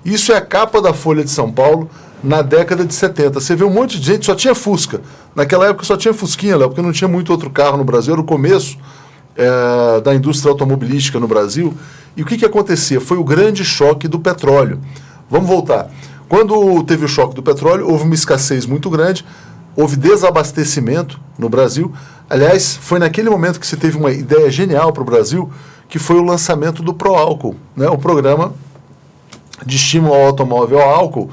Isso é a capa da Folha de São Paulo na década de 70. Você vê um monte de gente, só tinha Fusca. Naquela época só tinha Fusquinha, Léo, porque não tinha muito outro carro no Brasil. Era o começo da indústria automobilística no Brasil. E o que acontecia? Foi o grande choque do petróleo. Vamos voltar. Quando teve o choque do petróleo, houve uma escassez muito grande, houve desabastecimento no Brasil. Aliás, foi naquele momento que se teve uma ideia genial para o Brasil, que foi o lançamento do Proálcool, né? O programa de estímulo ao automóvel ao álcool,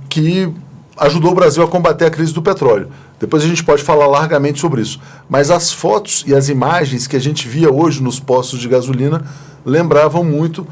que ajudou o Brasil a combater a crise do petróleo. Depois a gente pode falar largamente sobre isso. Mas as fotos e as imagens que a gente via hoje nos postos de gasolina lembravam muito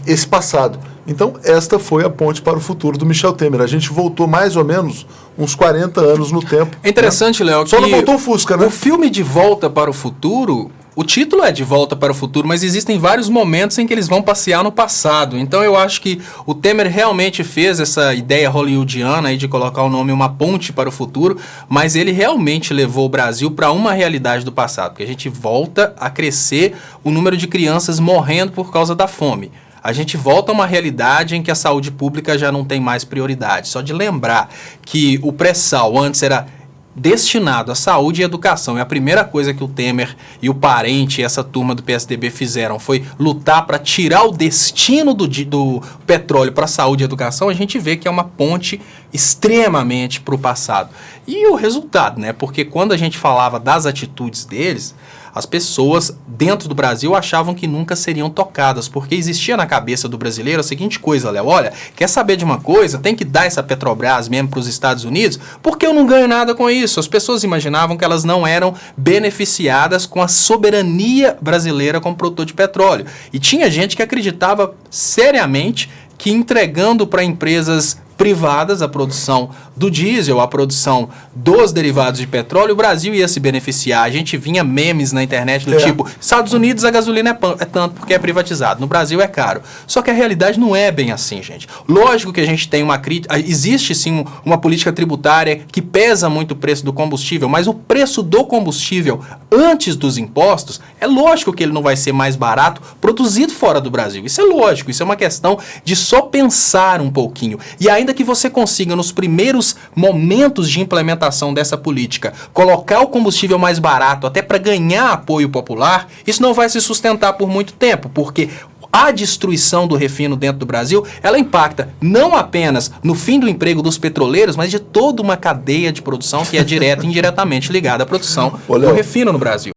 esse passado. Então, esta foi a ponte para o futuro do Michel Temer. A gente voltou mais ou menos uns 40 anos no tempo. É interessante, né? Léo, Só não voltou o Fusca, né? O filme De Volta para o Futuro, o título é De Volta para o Futuro, mas existem vários momentos em que eles vão passear no passado. Então eu acho que o Temer realmente fez essa ideia hollywoodiana aí de colocar o nome Uma Ponte para o Futuro, mas ele realmente levou o Brasil para uma realidade do passado, porque a gente volta a crescer o número de crianças morrendo por causa da fome. A gente volta a uma realidade em que a saúde pública já não tem mais prioridade. Só de lembrar que o pré-sal antes era destinado à saúde e educação. E a primeira coisa que o Temer e o parente, essa turma do PSDB fizeram foi lutar para tirar o destino do petróleo para a saúde e educação. A gente vê que é uma ponte extremamente para o passado. E o resultado, né? Porque quando a gente falava das atitudes deles, as pessoas dentro do Brasil achavam que nunca seriam tocadas, porque existia na cabeça do brasileiro a seguinte coisa, Léo, olha, quer saber de uma coisa? Tem que dar essa Petrobras mesmo para os Estados Unidos, porque eu não ganho nada com isso. As pessoas imaginavam que elas não eram beneficiadas com a soberania brasileira como produtor de petróleo. E tinha gente que acreditava seriamente que entregando para empresas privadas a produção do diesel, a produção dos derivados de petróleo, o Brasil ia se beneficiar. A gente vinha memes na internet do tipo, Estados Unidos a gasolina é tanto porque é privatizado, no Brasil é caro. Só que a realidade não é bem assim, gente. Lógico que a gente tem uma crítica, existe sim uma política tributária que pesa muito o preço do combustível, mas o preço do combustível antes dos impostos, é lógico que ele não vai ser mais barato produzido fora do Brasil. Isso é lógico, isso é uma questão de só pensar um pouquinho. E ainda que você consiga, nos primeiros momentos de implementação dessa política, colocar o combustível mais barato até para ganhar apoio popular, isso não vai se sustentar por muito tempo, porque a destruição do refino dentro do Brasil, ela impacta não apenas no fim do emprego dos petroleiros, mas de toda uma cadeia de produção que é direta e indiretamente ligada à produção do refino no Brasil.